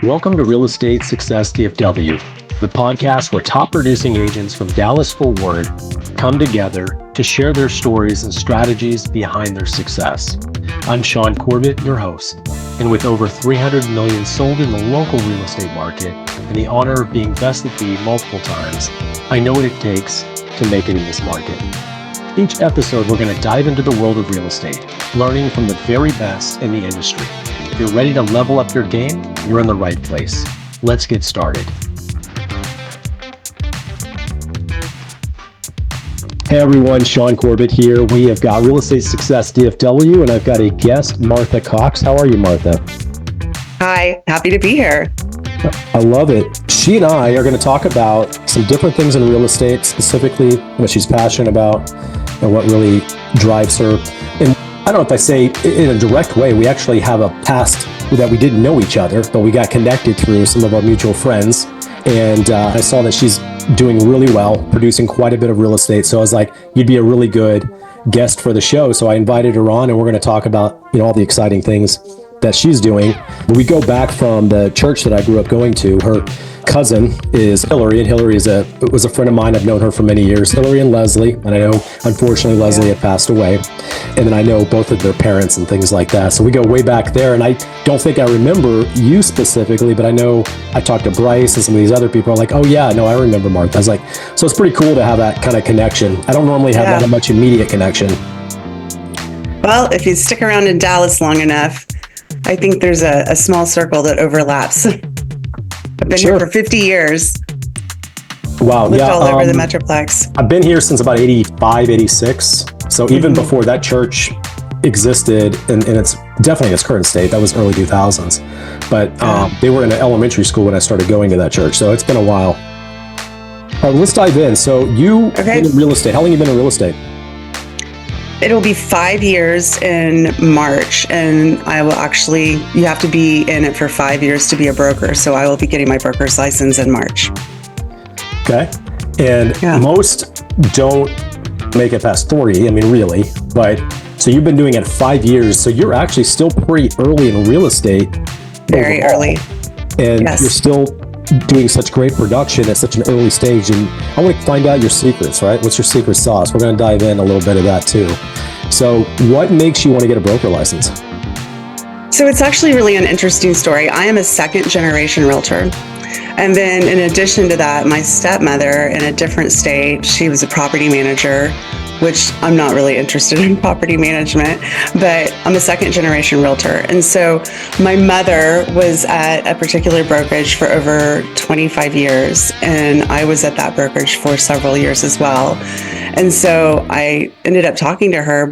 Welcome to Real Estate Success DFW, the podcast where top producing agents from Dallas-Fort Worth come together to share their stories and strategies behind their success. I'm Shaune Corbett, your host, and with over 300 million sold in the local real estate market and the honor of being best at the multiple times, I know what it takes to make it in this market. Each episode, we're going to dive into the world of real estate, learning from the very best in the industry. If you're ready to level up your game, you're in the right place. Let's get started. Hey everyone, Shaune Corbett here. We have got Real Estate Success DFW, and I've got a guest, Martha Cox. How are you, Martha? Hi, happy to be here. I love it. She and I are going to talk about some different things in real estate, specifically what she's passionate about and what really drives her. And I don't know if I say in a direct way, we actually have a past that we didn't know each other, but we got connected through some of our mutual friends. And I saw that she's doing really well, producing quite a bit of real estate. So I was like, you'd be a really good guest for the show. So I invited her on, and we're going to talk about, all the exciting things that she's doing. We go back from the church that I grew up going to. Her cousin is Hillary, and Hillary was a friend of mine. I've known her for many years, Hillary and Leslie, and I know, unfortunately, Leslie had passed away. And then I know both of their parents and things like that. So we go way back there, and I don't think I remember you specifically, but I know I talked to Bryce and some of these other people are like, oh yeah, no, I remember Martha. I was like, so it's pretty cool to have that kind of connection. I don't normally have that much immediate connection. Well, if you stick around in Dallas long enough, I think there's a small circle that overlaps. I've been here for 50 years. Wow. Lived all over the Metroplex. I've been here since about 85, 86. So even before that church existed in its definitely in its current state, that was early 2000s. But they were in an elementary school when I started going to that church. So it's been a while. All right, let's dive in. So you've been in real estate. How long have you been in real estate? It'll be 5 years in March, and you have to be in it for 5 years to be a broker. So I will be getting my broker's license in March. Okay. And most don't make it past 40. I mean, really. But so you've been doing it 5 years. So you're actually still pretty early in real estate. Very early. And you're still doing such great production at such an early stage. And I want to find out your secrets, right? What's your secret sauce? We're going to dive in a little bit of that too. So what makes you want to get a broker license? So it's actually really an interesting story. I am a second generation realtor. And then in addition to that, my stepmother in a different state, she was a property manager, which I'm not really interested in property management, but I'm a second generation realtor. And so my mother was at a particular brokerage for over 25 years, and I was at that brokerage for several years as well. And so I ended up talking to her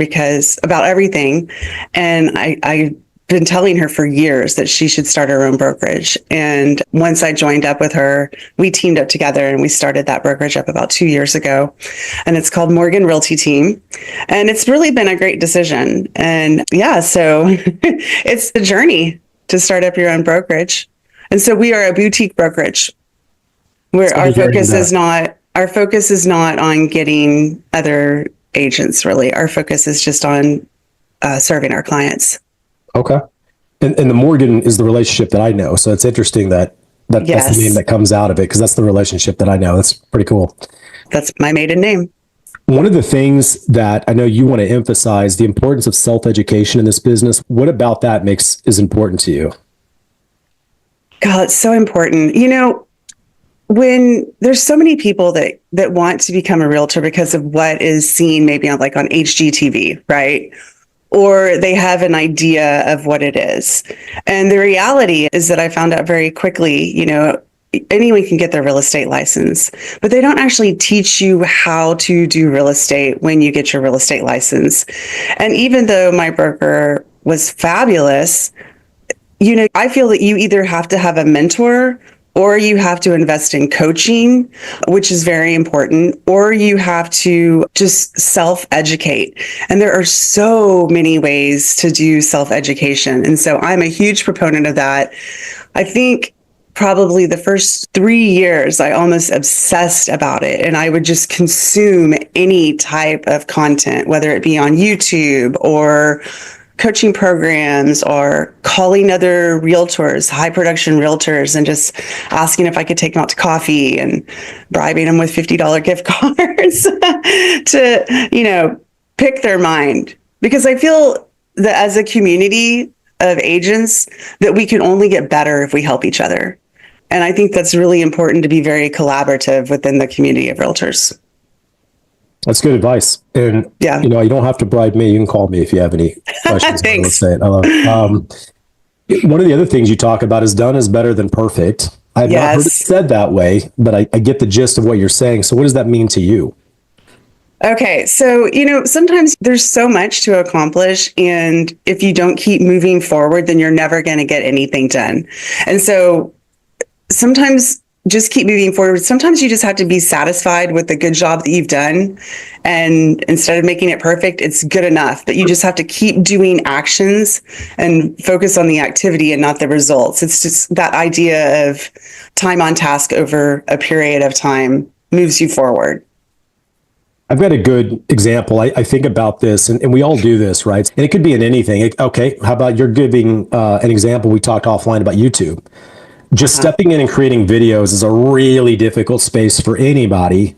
about everything. And I've been telling her for years that she should start her own brokerage. And once I joined up with her, we teamed up together and we started that brokerage up about 2 years ago. And it's called Morgan Realty Team. And it's really been a great decision. And so it's the journey to start up your own brokerage. And so we are a boutique brokerage where our focus is not on getting other agents, really. Our focus is just on serving our clients. Okay. And the Morgan is the relationship that I know. So it's interesting that's the name that comes out of it, because that's the relationship that I know. That's pretty cool. That's my maiden name. One of the things that I know you want to emphasize, the importance of self-education in this business. What about that is important to you? God, it's so important. When there's so many people that want to become a realtor because of what is seen maybe on HGTV, right? Or they have an idea of what it is. And the reality is that I found out very quickly, anyone can get their real estate license, but they don't actually teach you how to do real estate when you get your real estate license. And even though my broker was fabulous, I feel that you either have to have a mentor, or you have to invest in coaching, which is very important, or you have to just self-educate. And there are so many ways to do self-education. And so I'm a huge proponent of that. I think probably the first 3 years, I almost obsessed about it. And I would just consume any type of content, whether it be on YouTube or coaching programs or calling other realtors, high production realtors, and just asking if I could take them out to coffee and bribing them with $50 gift cards to, pick their mind. Because I feel that as a community of agents, that we can only get better if we help each other. And I think that's really important to be very collaborative within the community of realtors. That's good advice. And, yeah, you don't have to bribe me. You can call me if you have any questions. Thanks. I love it. One of the other things you talk about is done is better than perfect. I've not heard it said that way, but I get the gist of what you're saying. So what does that mean to you? Okay. So, sometimes there's so much to accomplish. And if you don't keep moving forward, then you're never going to get anything done. And so sometimes just keep moving forward. Sometimes you just have to be satisfied with the good job that you've done. And instead of making it perfect, it's good enough. But you just have to keep doing actions and focus on the activity and not the results. It's just that idea of time on task over a period of time moves you forward. I've got a good example. I think about this, and we all do this, right? And it could be in anything. Okay, how about you're giving an example? We talked offline about YouTube. Just stepping in and creating videos is a really difficult space for anybody.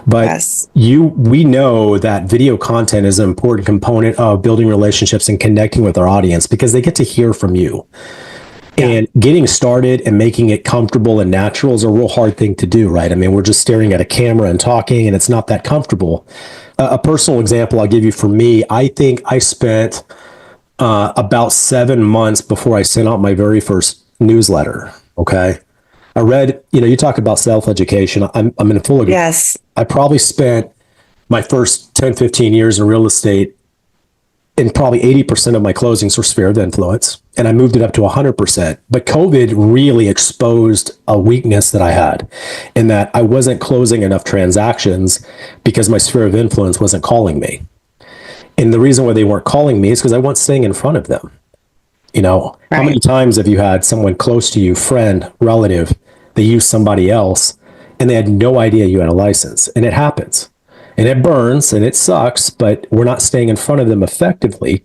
But we know that video content is an important component of building relationships and connecting with our audience because they get to hear from you. And getting started and making it comfortable and natural is a real hard thing to do, right? I mean, we're just staring at a camera and talking, and it's not that comfortable. A personal example I'll give you for me, I think I spent about 7 months before I sent out my very first newsletter, okay? I read, you talk about self-education. I'm in full agreement. Yes. I probably spent my first 10, 15 years in real estate, and probably 80% of my closings were sphere of influence, and I moved it up to 100%. But COVID really exposed a weakness that I had in that I wasn't closing enough transactions because my sphere of influence wasn't calling me. And the reason why they weren't calling me is because I wasn't staying in front of them. How many times have you had someone close to you, friend, relative, they use somebody else and they had no idea you had a license? And it happens. And it burns and it sucks, but we're not staying in front of them effectively.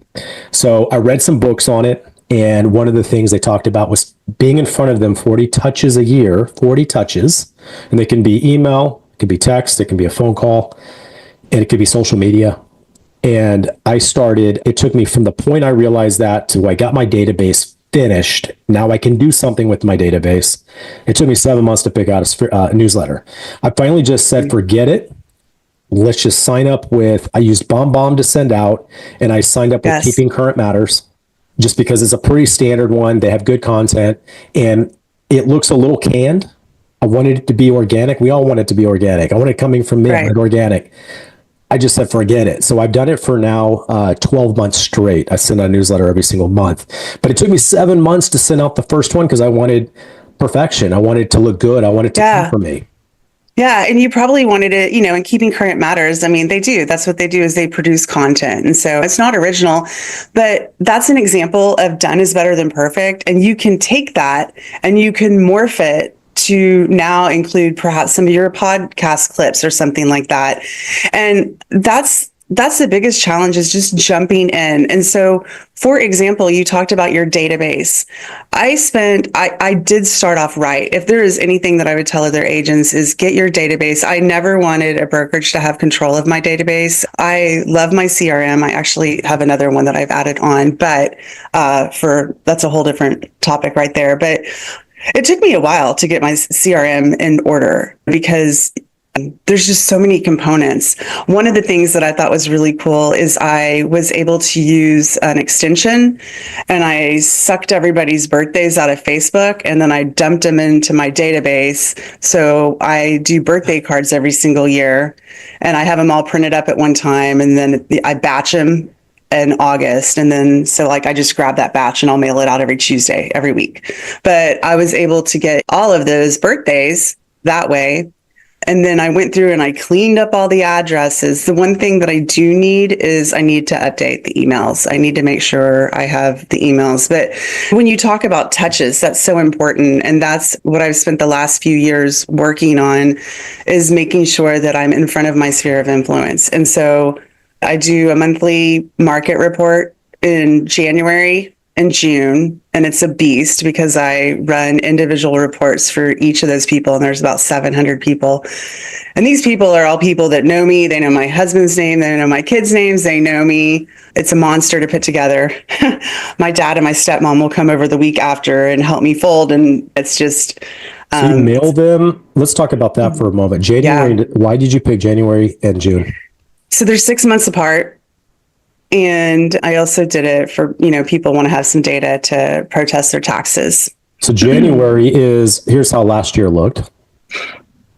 So I read some books on it. And one of the things they talked about was being in front of them 40 touches a year, 40 touches. And they can be email, it can be text, it can be a phone call, and it could be social media. And it took me from the point I realized that to I got my database finished. Now I can do something with my database. It took me 7 months to pick out a newsletter. I finally just said, forget it. Let's just sign up with, I used BombBomb to send out, and I signed up with Keeping Current Matters just because it's a pretty standard one. They have good content and it looks a little canned. I wanted it to be organic. We all want it to be organic. I want it coming from me, organic. I just said, forget it. So I've done it for now 12 months straight. I send out a newsletter every single month, but it took me 7 months to send out the first one because I wanted perfection. I wanted it to look good. I wanted it to come from me. Yeah. And you probably wanted it, and Keeping Current Matters. I mean, they do. That's what they do is they produce content. And so it's not original, but that's an example of done is better than perfect. And you can take that and you can morph it to now include perhaps some of your podcast clips or something like that. And that's the biggest challenge is just jumping in. And so, for example, you talked about your database. I did start off right. If there is anything that I would tell other agents is get your database. I never wanted a brokerage to have control of my database. I love my CRM. I actually have another one that I've added on, but that's a whole different topic right there. But it took me a while to get my CRM in order because there's just so many components. One of the things that I thought was really cool is I was able to use an extension and I sucked everybody's birthdays out of Facebook and then I dumped them into my database. So I do birthday cards every single year and I have them all printed up at one time and then I batch them in August. And then, so I just grab that batch and I'll mail it out every Tuesday, every week. But I was able to get all of those birthdays that way. And then I went through and I cleaned up all the addresses. The one thing that I do need is I need to update the emails. I need to make sure I have the emails. But when you talk about touches, that's so important. And that's what I've spent the last few years working on is making sure that I'm in front of my sphere of influence. And so I do a monthly market report in January and June, and it's a beast because I run individual reports for each of those people, and there's about 700 people. And these people are all people that know me. They know my husband's name. They know my kids' names. They know me. It's a monster to put together. My dad and my stepmom will come over the week after and help me fold, and it's just... So you mail them. Let's talk about that for a moment. January. Yeah. Why did you pick January and June? So they're 6 months apart. And I also did it for, people want to have some data to protest their taxes. So January is, here's how last year looked.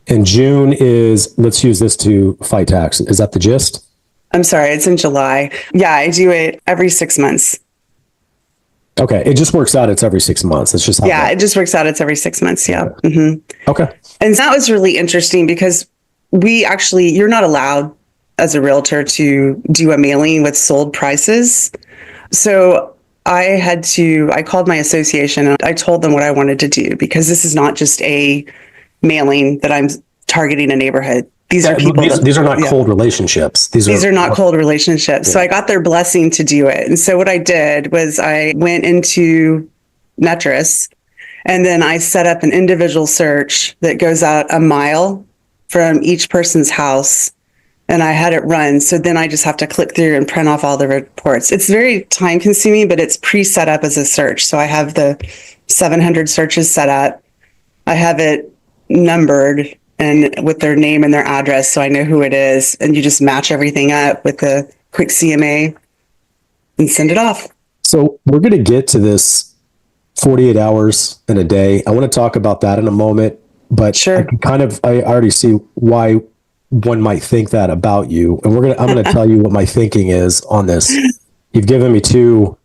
And June is, let's use this to fight tax. Is that the gist? I'm sorry, it's in July. Yeah, I do it every 6 months. Okay, it just works out. It's every 6 months. It's just how it just works out. It's every 6 months. Yeah. Mm-hmm. Okay. And that was really interesting because you're not allowed as a realtor to do a mailing with sold prices. So I called my association and I told them what I wanted to do, because this is not just a mailing that I'm targeting a neighborhood. These are people. These are not cold relationships. These are not cold relationships. Yeah. So I got their blessing to do it. And so what I did was I went into Metris, and then I set up an individual search that goes out a mile from each person's house. And I had it run. So then I just have to click through and print off all the reports. It's very time consuming, but it's pre-set up as a search. So I have the 700 searches set up. I have it numbered and with their name and their address, so I know who it is. And you just match everything up with a quick CMA and send it off. So we're going to get to this 48 hours in a day. I want to talk about that in a moment, but sure. I already see why one might think that about you. And I'm going to tell you what my thinking is on this. You've given me two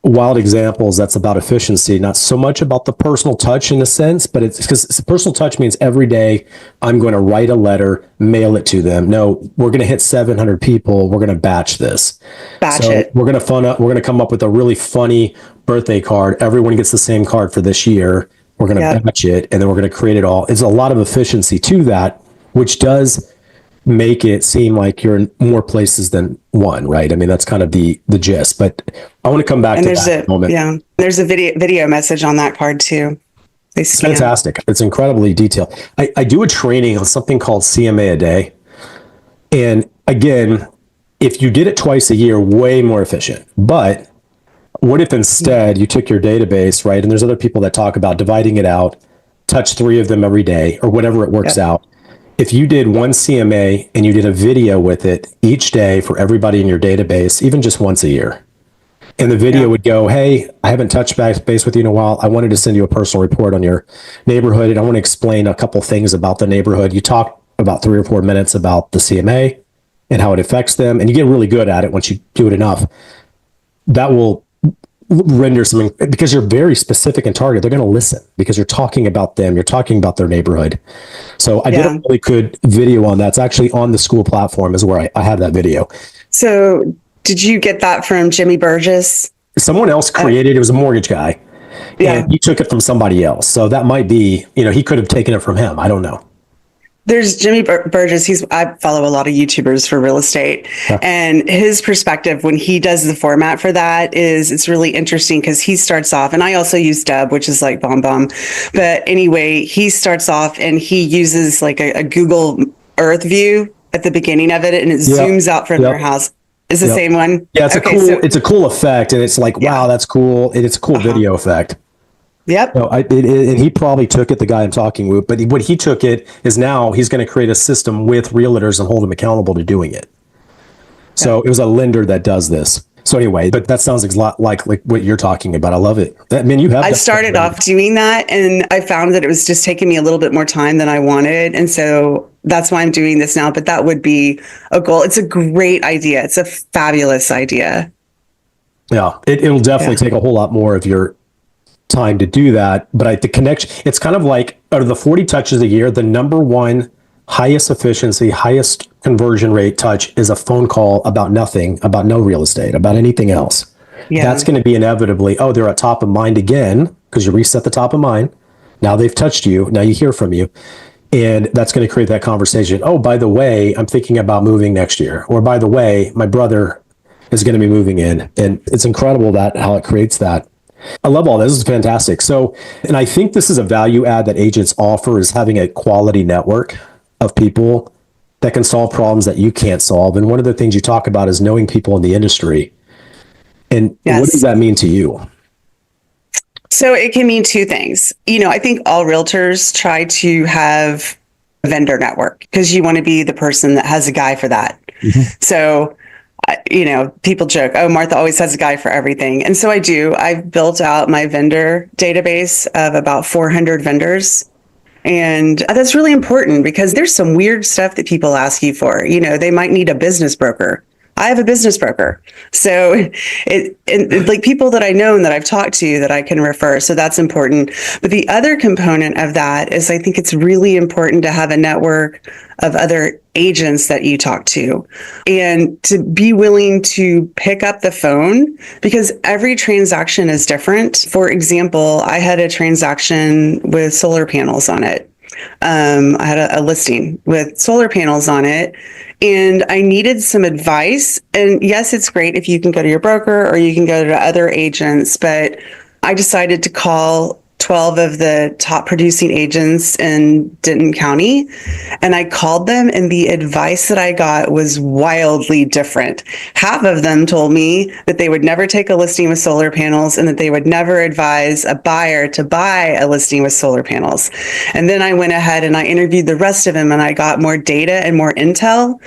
wild examples that's about efficiency, not so much about the personal touch in a sense, but it's because personal touch means every day I'm going to write a letter, mail it to them. No, we're going to hit 700 people. We're going to batch this. It. We're going to come up with a really funny birthday card. Everyone gets the same card for this year. We're going to batch it, and then we're going to create it all. It's a lot of efficiency to that, which does make it seem like you're in more places than one, right? I mean, that's kind of the gist, but I want to come back to that in a moment. Yeah, there's a video message on that card too. It's fantastic. It's incredibly detailed. I do a training on something called CMA a day. And again, if you did it twice a year, way more efficient. But what if instead you took your database, right? And there's other people that talk about dividing it out, touch 3 of them every day or whatever it works out. If you did one CMA and you did a video with it each day for everybody in your database, even just once a year, and the video would go, hey, I haven't touched base with you in a while. I wanted to send you a personal report on your neighborhood, and I want to explain a couple things about the neighborhood. You talk about 3 or 4 minutes about the CMA and how it affects them, and you get really good at it once you do it enough. That will render something, because you're very specific and targeted. They're going to listen because you're talking about them. You're talking about their neighborhood. So I did a really good video on that. It's actually on the school platform is where I have that video. So did you get that from Jimmy Burgess? Someone else created it. It was a mortgage guy. And he took it from somebody else. So that might be, he could have taken it from him. I don't know. There's Jimmy Burgess. I follow a lot of YouTubers for real estate, and his perspective when he does the format for that is it's really interesting because he starts off, and I also use Dub, which is like bomb. But anyway, he starts off and he uses like a Google Earth view at the beginning of it, and it zooms out from your house. Is the same one? Yeah, it's a cool effect, and it's like, wow, that's cool. It's a cool video effect. Yep. No, and he probably took it, the guy I'm talking with, but what he took it is now he's going to create a system with realtors and hold them accountable to doing it. So it was a lender that does this. So anyway, but that sounds a lot like what you're talking about. I love it. I mean, I started off doing that, and I found that it was just taking me a little bit more time than I wanted. And so that's why I'm doing this now. But that would be a goal. It's a great idea. It's a fabulous idea. Yeah, it'll definitely take a whole lot more of your time to do that, but the connection, it's kind of like out of the 40 touches a year, the number one highest efficiency, highest conversion rate touch is a phone call about nothing, about no real estate, about anything else. That's going to be inevitably, they're at top of mind again, because you reset the top of mind. Now they've touched you. Now you hear from you. And that's going to create that conversation. Oh, by the way, I'm thinking about moving next year. Or by the way, my brother is going to be moving in. And it's incredible that how it creates that. I love all this. This is fantastic. So, and I think this is a value add that agents offer, is having a quality network of people that can solve problems that you can't solve. And one of the things you talk about is knowing people in the industry. And what does that mean to you? So it can mean two things. I think all realtors try to have a vendor network because you want to be the person that has a guy for that. So, people joke, oh, Martha always has a guy for everything. And so I do. I've built out my vendor database of about 400 vendors. And that's really important because there's some weird stuff that people ask you for. They might need a business broker. I have a business broker. So it like people that I know and that I've talked to that I can refer. So that's important. But the other component of that is I think it's really important to have a network of other agents that you talk to and to be willing to pick up the phone because every transaction is different. For example, I had a transaction with solar panels on it. I had a listing with solar panels on it and I needed some advice. And yes, it's great if you can go to your broker or you can go to other agents, but I decided to call 12 of the top producing agents in Denton County. And I called them and the advice that I got was wildly different. Half of them told me that they would never take a listing with solar panels and that they would never advise a buyer to buy a listing with solar panels. And then I went ahead and I interviewed the rest of them and I got more data and more intel.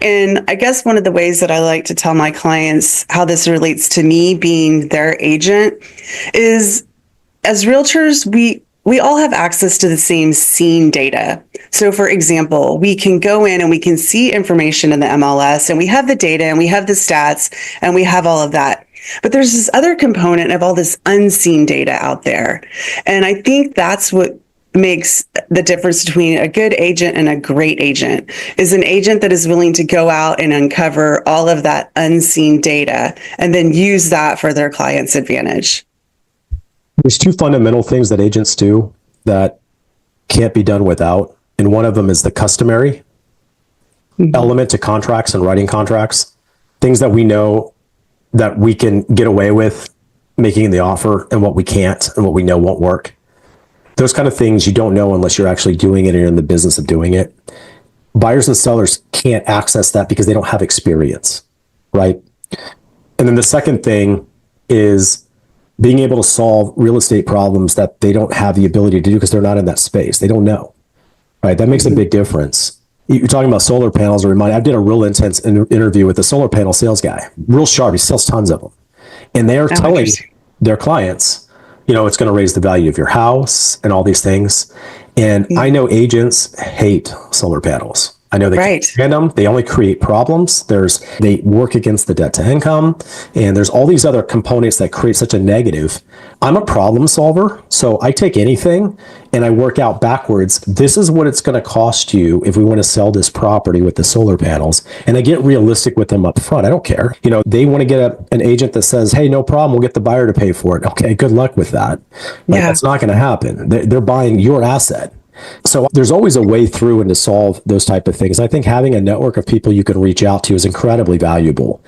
And I guess one of the ways that I like to tell my clients how this relates to me being their agent is as realtors, we all have access to the same scene data. So for example, we can go in and we can see information in the MLS and we have the data and we have the stats and we have all of that. But there's this other component of all this unseen data out there. And I think that's what makes the difference between a good agent and a great agent is an agent that is willing to go out and uncover all of that unseen data and then use that for their client's advantage. There's two fundamental things that agents do that can't be done without. And one of them is the customary element to contracts and writing contracts, things that we know that we can get away with making the offer and what we can't and what we know won't work. Those kind of things you don't know unless you're actually doing it and you're in the business of doing it. Buyers and sellers can't access that because they don't have experience, right? And then the second thing is being able to solve real estate problems that they don't have the ability to do because they're not in that space. They don't know, right? That makes a big difference. You're talking about solar panels. I did a real intense interview with a solar panel sales guy, real sharp. He sells tons of them. And they're telling their clients, it's going to raise the value of your house and all these things. And I know agents hate solar panels. I know they can't stand them. They only create problems. They work against the debt to income. And there's all these other components that create such a negative. I'm a problem solver. So I take anything and I work out backwards. This is what it's going to cost you if we want to sell this property with the solar panels. And I get realistic with them up front. I don't care. They want to get an agent that says, hey, no problem. We'll get the buyer to pay for it. Okay, good luck with that. That's not going to happen. They're buying your asset. So there's always a way through and to solve those type of things. I think having a network of people you can reach out to is incredibly valuable.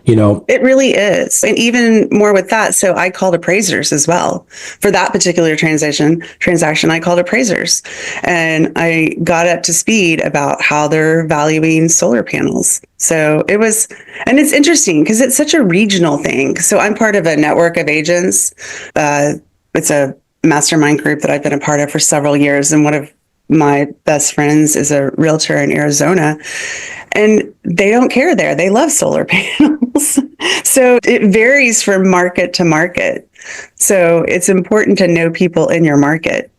It really is. And even more with that. So I called appraisers as well for that particular transaction. I called appraisers and I got up to speed about how they're valuing solar panels. So it's interesting because it's such a regional thing. So I'm part of a network of agents. It's a mastermind group that I've been a part of for several years. And one of my best friends is a realtor in Arizona and they don't care there. They love solar panels. So it varies from market to market. So it's important to know people in your market.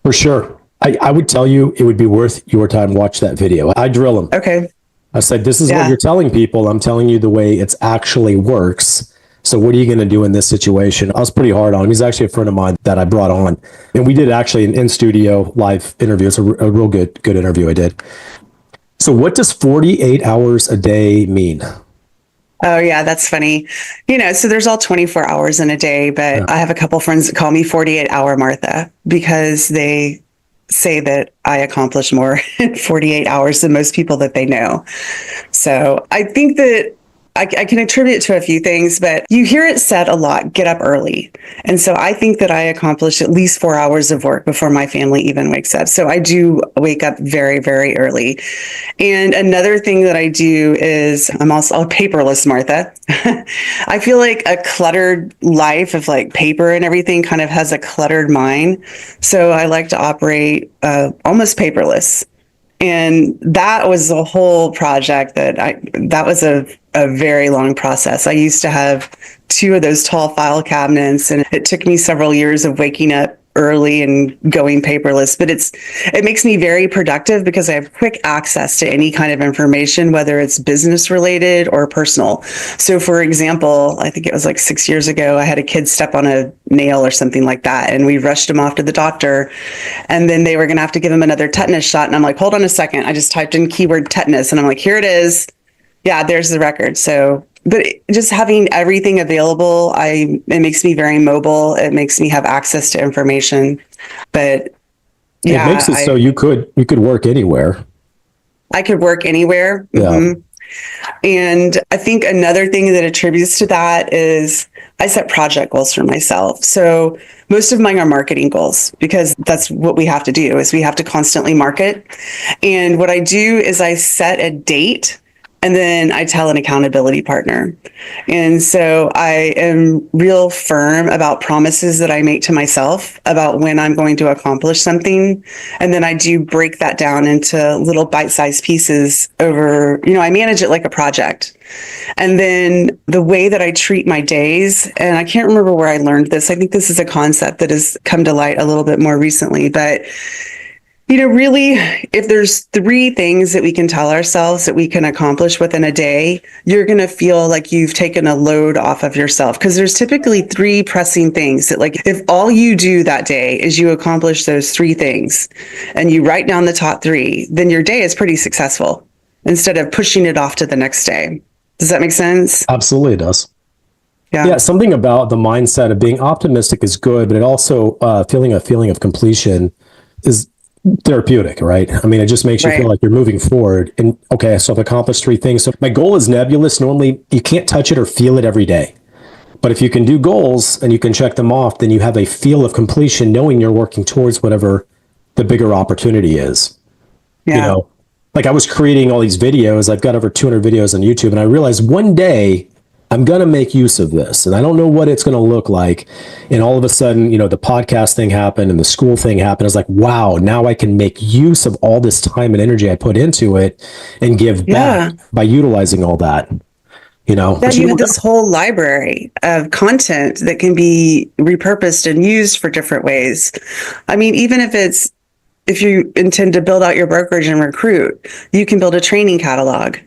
For sure. I would tell you it would be worth your time to watch that video. I drill them. Okay. I said, this is what you're telling people. I'm telling you the way it actually works. So what are you going to do in this situation? I was pretty hard on him. He's actually a friend of mine that I brought on. And we did actually an in-studio live interview. It's a real good interview I did. So what does 48 hours a day mean? Oh, yeah, that's funny. So there's all 24 hours in a day, but I have a couple friends that call me 48-hour Martha because they say that I accomplish more in 48 hours than most people that they know. So I think that I can attribute it to a few things, but you hear it said a lot, get up early. And so I think that I accomplish at least 4 hours of work before my family even wakes up. So I do wake up very, very early. And another thing that I do is I'm also a paperless Martha. I feel like a cluttered life of like paper and everything kind of has a cluttered mind. So I like to operate almost paperless. And that was a whole project that was a very long process. I used to have 2 of those tall file cabinets, and it took me several years of waking up early and going paperless, but it makes me very productive because I have quick access to any kind of information, whether it's business related or personal. So for example, I think it was like 6 years ago, I had a kid step on a nail or something like that, and we rushed him off to the doctor, and then they were going to have to give him another tetanus shot. And I'm like, hold on a second. I just typed in keyword tetanus, and I'm like, here it is. Yeah, there's the record. So, but just having everything available, it makes me very mobile. It makes me have access to information. But yeah, it makes it so you could work anywhere. I could work anywhere. Yeah. Mm-hmm. And I think another thing that attributes to that is I set project goals for myself. So most of mine are marketing goals because that's what we have to do is we have to constantly market. And what I do is I set a date and then I tell an accountability partner. And so I am real firm about promises that I make to myself about when I'm going to accomplish something. And then I do break that down into little bite-sized pieces over, I manage it like a project. And then the way that I treat my days, and I can't remember where I learned this. I think this is a concept that has come to light a little bit more recently, but really, if there's 3 things that we can tell ourselves that we can accomplish within a day, you're going to feel like you've taken a load off of yourself because there's typically 3 pressing things that like if all you do that day is you accomplish those 3 things and you write down the top 3, then your day is pretty successful instead of pushing it off to the next day. Does that make sense? Absolutely does. Yeah. Something about the mindset of being optimistic is good, but it also feeling a feeling of completion is therapeutic, right? I mean, it just makes you feel like you're moving forward. And okay, so I've accomplished 3 things. So my goal is nebulous. Normally, you can't touch it or feel it every day. But if you can do goals and you can check them off, then you have a feel of completion, knowing you're working towards whatever the bigger opportunity is. Yeah. Like I was creating all these videos. I've got over 200 videos on YouTube, and I realized one day I'm going to make use of this, and I don't know what it's going to look like. And all of a sudden, the podcast thing happened and the school thing happened. I was like, wow, now I can make use of all this time and energy I put into it and give back by utilizing all that. That you have this whole library of content that can be repurposed and used for different ways. I mean, even if you intend to build out your brokerage and recruit, you can build a training catalog.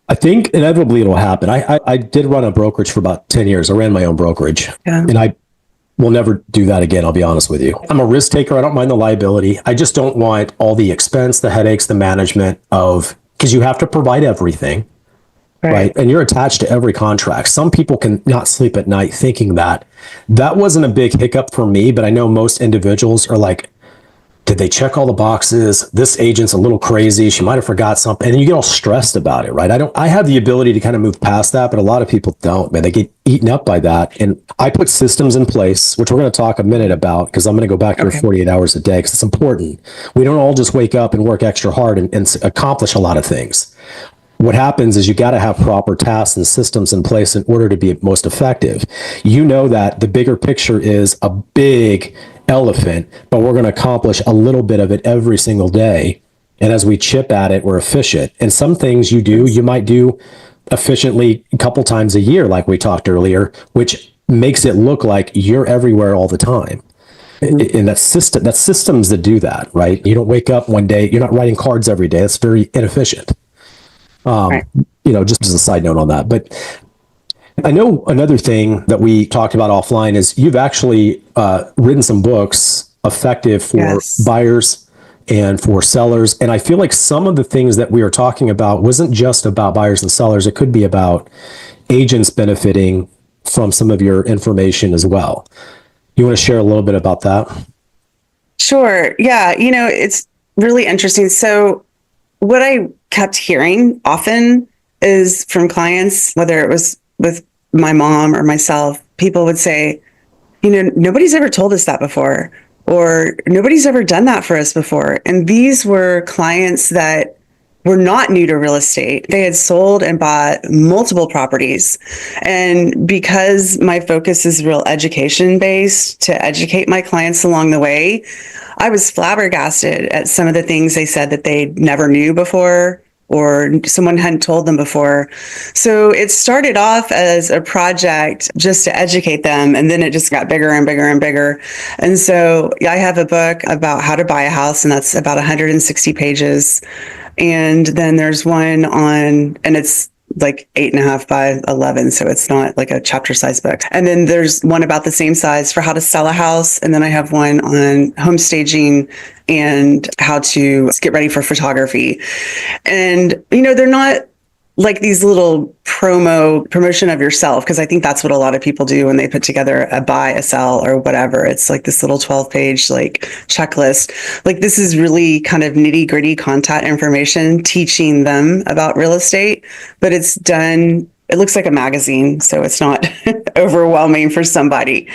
I think inevitably it'll happen. I did run a brokerage for about 10 years. I ran my own brokerage, and I will never do that again. I'll be honest with you. I'm a risk taker. I don't mind the liability. I just don't want all the expense, the headaches, the management because you have to provide everything, right? And you're attached to every contract. Some people can not sleep at night thinking that. That wasn't a big hiccup for me, but I know most individuals are like, did they check all the boxes? This agent's a little crazy. She might have forgot something. And then you get all stressed about it, right? I have the ability to kind of move past that, but a lot of people don't, man. They get eaten up by that. And I put systems in place, which we're going to talk a minute about, because I'm going to go back to 48 hours a day, because it's important. We don't all just wake up and work extra hard and accomplish a lot of things. What happens is you got to have proper tasks and systems in place in order to be most effective. That the bigger picture is a big elephant, but we're going to accomplish a little bit of it every single day. And as we chip at it, we're efficient. And some things you might do efficiently a couple times a year, like we talked earlier, which makes it look like you're everywhere all the time. And that's systems that do that, right? You don't wake up one day, you're not writing cards every day. That's very inefficient. Just as a side note on that. But I know another thing that we talked about offline is you've actually written some books effective for buyers and for sellers. And I feel like some of the things that we were talking about wasn't just about buyers and sellers. It could be about agents benefiting from some of your information as well. You want to share a little bit about that? Sure. Yeah. It's really interesting. So what I kept hearing often is from clients, whether it was with my mom or myself, people would say, nobody's ever told us that before, or nobody's ever done that for us before. And these were clients that were not new to real estate. They had sold and bought multiple properties. And because my focus is real education based to educate my clients along the way, I was flabbergasted at some of the things they said that they never knew before, or someone hadn't told them before. So it started off as a project just to educate them, and then it just got bigger and bigger and bigger. And so I have a book about how to buy a house, and that's about 160 pages. And then there's one and it's like 8.5 by 11. So it's not like a chapter size book. And then there's one about the same size for how to sell a house. And then I have one on home staging and how to get ready for photography. And, they're not like these little promotion of yourself, because I think that's what a lot of people do when they put together a buy, a sell, or whatever. It's like this little 12-page like checklist. Like, this is really kind of nitty-gritty content information teaching them about real estate, but it's done. It looks like a magazine, so it's not overwhelming for somebody.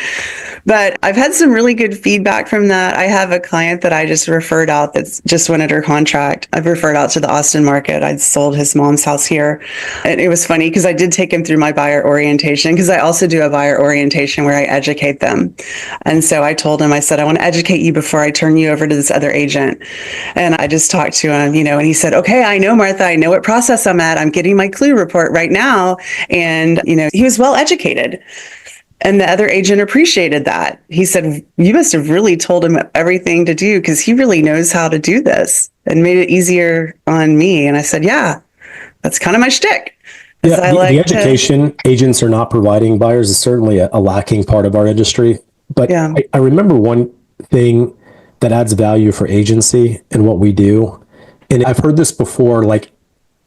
But I've had some really good feedback from that. I have a client that I just referred out that's just went under contract. I've referred out to the Austin market. I'd sold his mom's house here. And it was funny because I did take him through my buyer orientation, because I also do a buyer orientation where I educate them. And so I told him, I said, I want to educate you before I turn you over to this other agent. And I just talked to him, and he said, okay, I know, Martha, I know what process I'm at. I'm getting my clue report right now. And, he was well educated. And the other agent appreciated that. He said, you must have really told him everything to do, because he really knows how to do this, and made it easier on me. And I said, yeah, that's kind of my shtick. Yeah, the education agents are not providing buyers is certainly a lacking part of our industry. But yeah. I remember one thing that adds value for agency and what we do. And I've heard this before,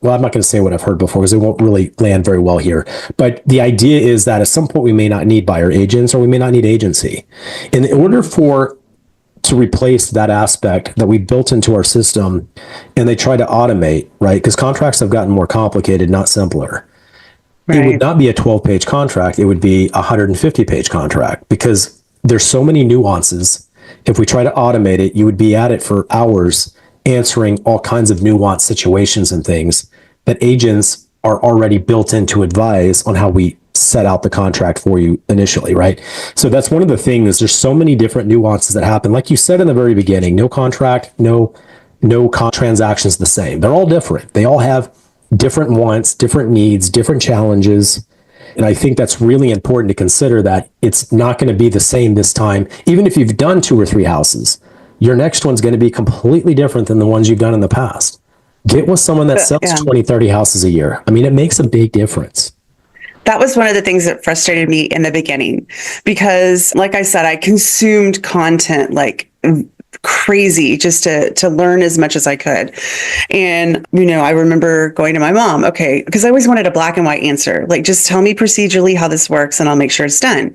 well, I'm not going to say what I've heard before because it won't really land very well here. But the idea is that at some point we may not need buyer agents, or we may not need agency. And in order to replace that aspect that we built into our system, and they try to automate, right? Because contracts have gotten more complicated, not simpler. Right. It would not be a 12-page contract. It would be a 150-page contract, because there's so many nuances. If we try to automate it, you would be at it for hours, answering all kinds of nuanced situations and things that agents are already built in to advise on how we set out the contract for you initially, right? So that's one of the things. There's so many different nuances that happen. Like you said in the very beginning, no contract, no transactions the same. They're all different. They all have different wants, different needs, different challenges. And I think that's really important to consider, that it's not going to be the same this time. Even if you've done 2 or 3 houses, your next one's going to be completely different than the ones you've done in the past. Get with someone that sells 20, 30 houses a year. I mean, it makes a big difference. That was one of the things that frustrated me in the beginning, because like I said, I consumed content like crazy just to learn as much as I could. And, I remember going to my mom, okay, because I always wanted a black and white answer. Like, just tell me procedurally how this works and I'll make sure it's done.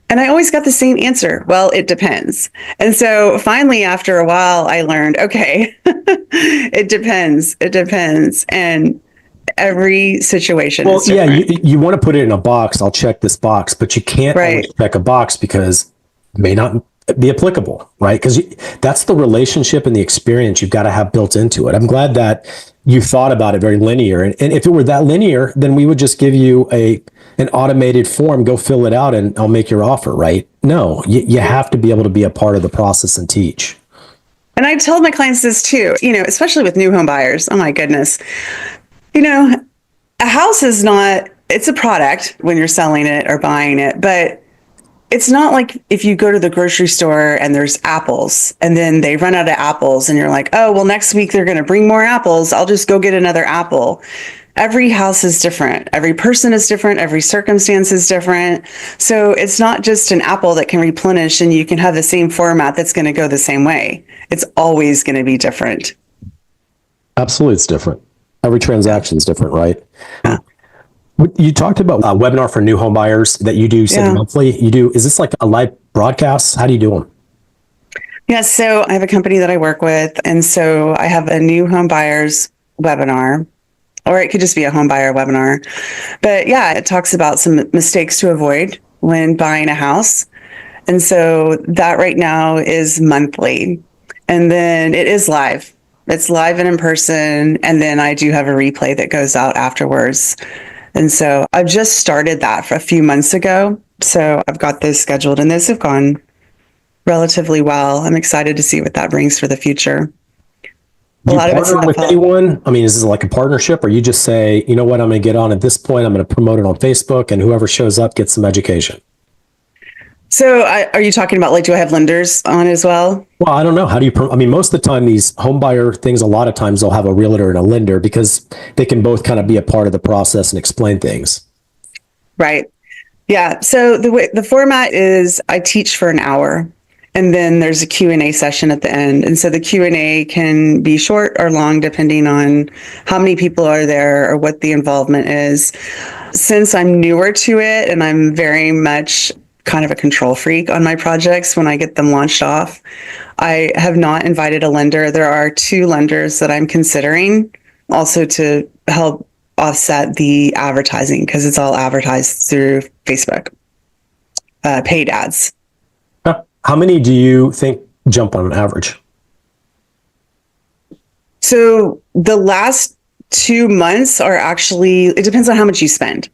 And I always got the same answer. Well, it depends. And so finally, after a while, I learned, okay, it depends. It depends. And every situation is different. Yeah, you want to put it in a box. I'll check this box, but you can't always check a box because it may not be applicable, right? Because that's the relationship and the experience you've got to have built into it. I'm glad that you thought about it very linear. And if it were that linear, then we would just give you an automated form, go fill it out, and I'll make your offer, right? No, you have to be able to be a part of the process and teach. And I tell my clients this too, especially with new home buyers. Oh my goodness. A house is it's a product when you're selling it or buying it, but it's not like if you go to the grocery store and there's apples and then they run out of apples and you're like, oh, well, next week they're going to bring more apples. I'll just go get another apple. Every house is different. Every person is different. Every circumstance is different. So it's not just an apple that can replenish and you can have the same format that's going to go the same way. It's always going to be different. Absolutely, it's different. Every transaction is different, right? Yeah. You talked about a webinar for new home buyers that you do monthly. Is this like a live broadcast? How do you do them? Yeah, so I have a company that I work with. And so I have a new home buyers webinar or it could just be a home buyer webinar. But yeah, it talks about some mistakes to avoid when buying a house. And so that right now is monthly. And then it is live. It's live and in person. And then I do have a replay that goes out afterwards. And so I've just started that for a few months ago. So I've got those scheduled and those have gone relatively well. I'm excited to see what that brings for the future. Do you partner with anyone? I mean, is this like a partnership, or you just say, you know what, I'm going to get on at this point, I'm going to promote it on Facebook, and whoever shows up gets some education? So are you talking about, like, do I have lenders on as well? Well, I don't know. How do you, I mean, most of the time, these home buyer things, a lot of times they'll have a realtor and a lender because they can both kind of be a part of the process and explain things. Right. Yeah. So the format is I teach for an hour. And then there's a Q&A session at the end. And so the Q&A can be short or long, depending on how many people are there or what the involvement is. Since I'm newer to it and I'm very much kind of a control freak on my projects when I get them launched off, I have not invited a lender. There are 2 lenders that I'm considering also to help offset the advertising, because it's all advertised through Facebook, paid ads. How many do you think jump on average? So the last 2 months are actually, it depends on how much you spend.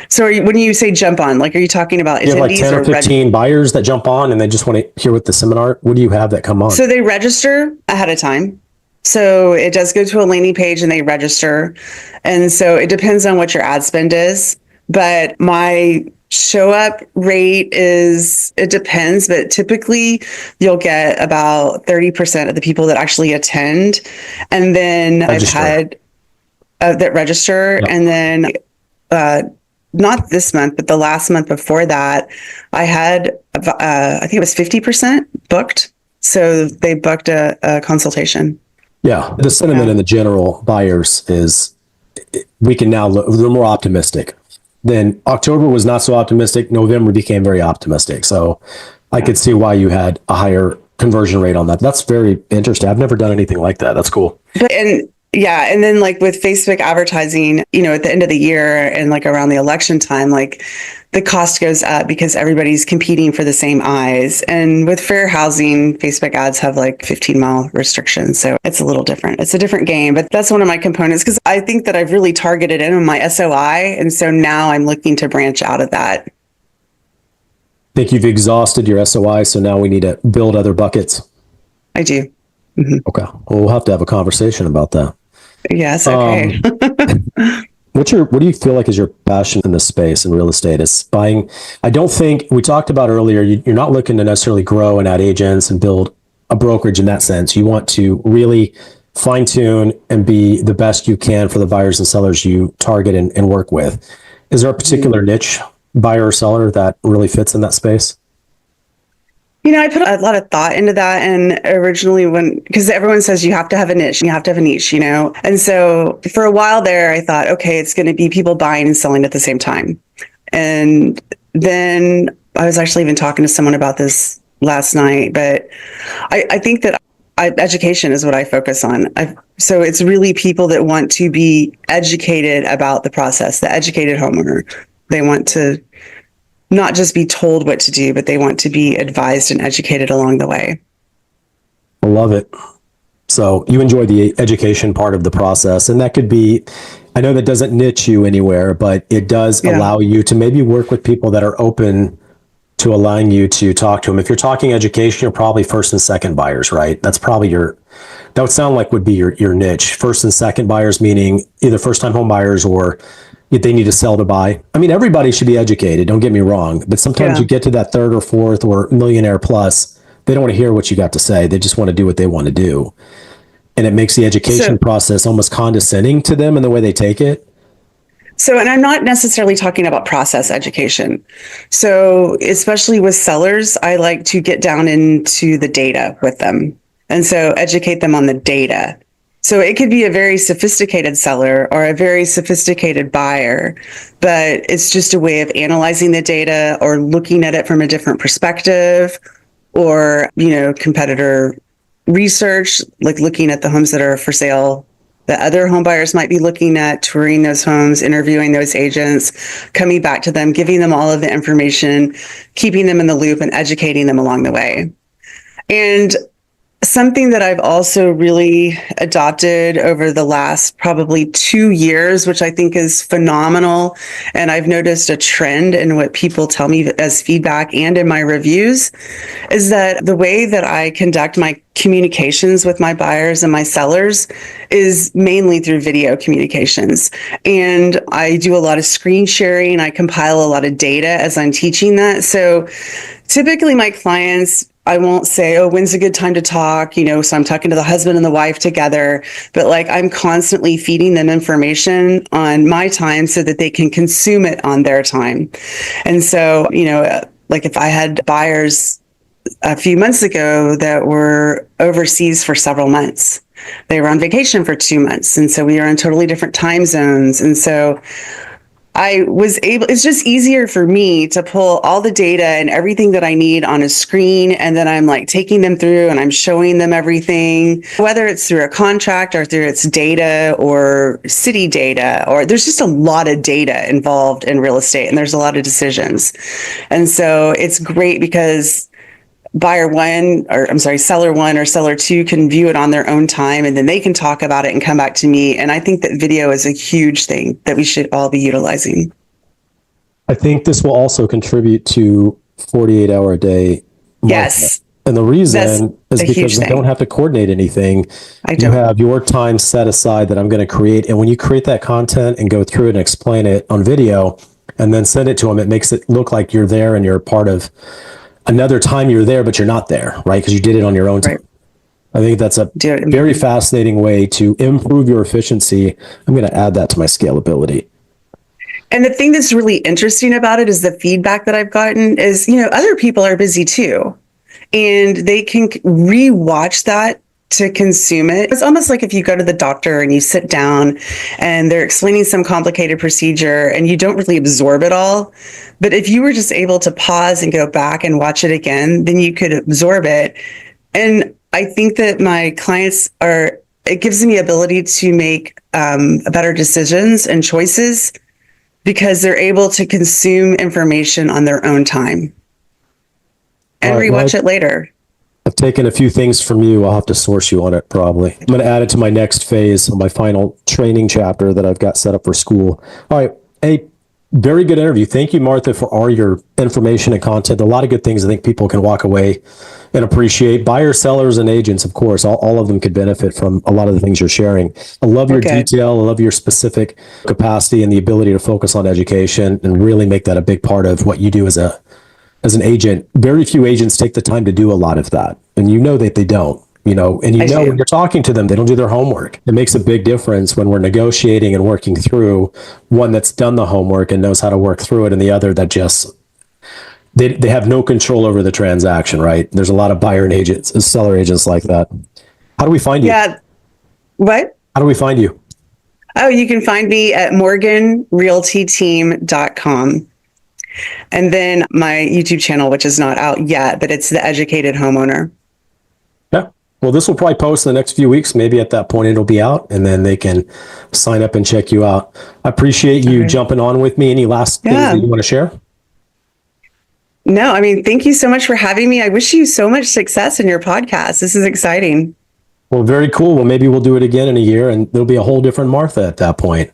So when you say jump on, like, are you talking about you have like 10 or 15 buyers that jump on and they just want to hear what the seminar, what do you have that come on? So they register ahead of time. So it does go to a landing page and they register. And so it depends on what your ad spend is. But my show up rate is, it depends, but typically you'll get about 30% of the people that actually attend. And then register. I've had that register. Yep. And then not this month, but the last month before that, I had, I think it was 50% booked. So they booked a consultation. Yeah. The sentiment in the general buyers is we can now look, they're more optimistic. Then October was not so optimistic. November became very optimistic. So I could see why you had a higher conversion rate on that. That's very interesting. I've never done anything like that. That's cool. And yeah. And then, like, with Facebook advertising, you know, at the end of the year and like around the election time, like, the cost goes up because everybody's competing for the same eyes. And with fair housing, Facebook ads have like 15-mile restrictions. So it's a little different. It's a different game, but that's one of my components, because I think that I've really targeted in on my SOI. And so now I'm looking to branch out of that. I think you've exhausted your SOI. So now we need to build other buckets. I do. Mm-hmm. Okay. Well, we'll have to have a conversation about that. Yes. Okay. What do you feel like is your passion in this space in real estate? Is buying? I don't think we talked about earlier. You're not looking to necessarily grow and add agents and build a brokerage in that sense. You want to really fine tune and be the best you can for the buyers and sellers you target and work with. Is there a particular niche, buyer or seller, that really fits in that space? You know, I put a lot of thought into that. And originally because everyone says you have to have a niche, you know? And so for a while there, I thought, okay, it's going to be people buying and selling at the same time. And then I was actually even talking to someone about this last night, but I think that education is what I focus on. So it's really people that want to be educated about the process, the educated homeowner. They want to not just be told what to do, but they want to be advised and educated along the way. I love it. So you enjoy the education part of the process, and that could be, I know that doesn't niche you anywhere, but it does allow you to maybe work with people that are open to allowing you to talk to them. If you're talking education, you're probably first and second buyers, right? That's probably that would sound like would be your niche. First and second buyers, meaning either first time home buyers or they need to sell to buy. I mean, everybody should be educated, don't get me wrong, but sometimes you get to that third or fourth or millionaire plus, they don't want to hear what you got to say. They just want to do what they want to do. And it makes the education process almost condescending to them in the way they take it. So, and I'm not necessarily talking about process education. So especially with sellers, I like to get down into the data with them. And so educate them on the data. So it could be a very sophisticated seller or a very sophisticated buyer, but it's just a way of analyzing the data or looking at it from a different perspective, or, you know, competitor research, like looking at the homes that are for sale that other home buyers might be looking at, touring those homes, interviewing those agents, coming back to them, giving them all of the information, keeping them in the loop and educating them along the way. And something that I've also really adopted over the last probably 2 years, which I think is phenomenal, and I've noticed a trend in what people tell me as feedback and in my reviews, is that the way that I conduct my communications with my buyers and my sellers is mainly through video communications. And I do a lot of screen sharing. I compile a lot of data as I'm teaching that. So typically my clients, I won't say, oh, when's a good time to talk? So I'm talking to the husband and the wife together, but like I'm constantly feeding them information on my time so that they can consume it on their time. And so, like if I had buyers a few months ago that were overseas for several months, they were on vacation for 2 months. And so we are in totally different time zones. And so it's just easier for me to pull all the data and everything that I need on a screen. And then I'm like taking them through and I'm showing them everything, whether it's through a contract or through its data or city data, or there's just a lot of data involved in real estate and there's a lot of decisions. And so it's great because seller one or seller two can view it on their own time, and then they can talk about it and come back to me. And I think that video is a huge thing that we should all be utilizing. I think this will also contribute to 48-hour a day market. Yes. And the reason is because you don't have to coordinate anything. You have your time set aside that I'm going to create. And when you create that content and go through it and explain it on video and then send it to them, it makes it look like you're there and you're part of another time you're there, but you're not there, right? Because you did it on your own time. Right. I think that's a very fascinating way to improve your efficiency. I'm going to add that to my scalability. And the thing that's really interesting about it is the feedback that I've gotten is, other people are busy too, and they can rewatch that to consume it. It's almost like if you go to the doctor and you sit down and they're explaining some complicated procedure and you don't really absorb it all. But if you were just able to pause and go back and watch it again, then you could absorb it. And I think that my clients it gives me ability to make better decisions and choices because they're able to consume information on their own time and rewatch it later. I've taken a few things from you. I'll have to source you on it probably. I'm going to add it to my next phase, my final training chapter that I've got set up for school. All right. A very good interview. Thank you, Martha, for all your information and content. A lot of good things I think people can walk away and appreciate. Buyers, sellers, and agents, of course, all of them could benefit from a lot of the things you're sharing. I love your detail. I love your specific capacity and the ability to focus on education and really make that a big part of what you do as an agent. Very few agents take the time to do a lot of that. And you know that they don't, and when you're talking to them, they don't do their homework. It makes a big difference when we're negotiating and working through one that's done the homework and knows how to work through it, and the other that just, they have no control over the transaction, right? There's a lot of buyer and agents, seller agents like that. How do we find you? Yeah. What? How do we find you? Oh, you can find me at morganrealtyteam.com. And then my YouTube channel, which is not out yet, but it's The Educated Homeowner. Yeah. Well, this will probably post in the next few weeks. Maybe at that point it'll be out and then they can sign up and check you out. I appreciate you jumping on with me. Any last things that you want to share? No, thank you so much for having me. I wish you so much success in your podcast. This is exciting. Well, very cool. Well, maybe we'll do it again in a year and there'll be a whole different Martha at that point.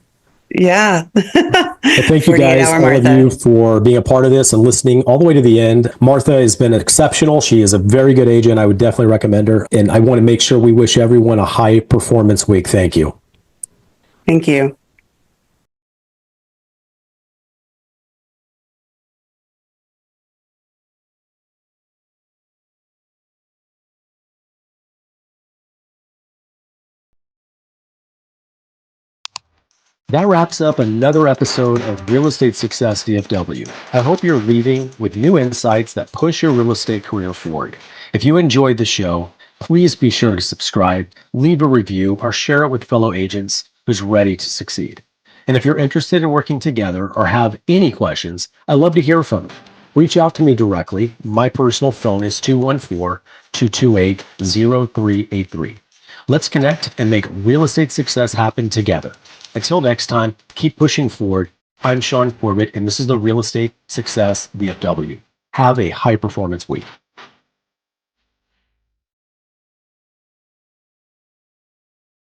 Yeah. Well, thank you guys, all of you, for being a part of this and listening all the way to the end. Martha has been exceptional. She is a very good agent. I would definitely recommend her. And I want to make sure we wish everyone a high performance week. Thank you. Thank you. That wraps up another episode of Real Estate Success DFW. I hope you're leaving with new insights that push your real estate career forward. If you enjoyed the show, please be sure to subscribe, leave a review, or share it with fellow agents who's ready to succeed. And if you're interested in working together or have any questions, I'd love to hear from you. Reach out to me directly. My personal phone is 214-228-0383. Let's connect and make real estate success happen together. Until next time, keep pushing forward. I'm Shaune Corbett, and this is the Real Estate Success VFW. Have a high performance week.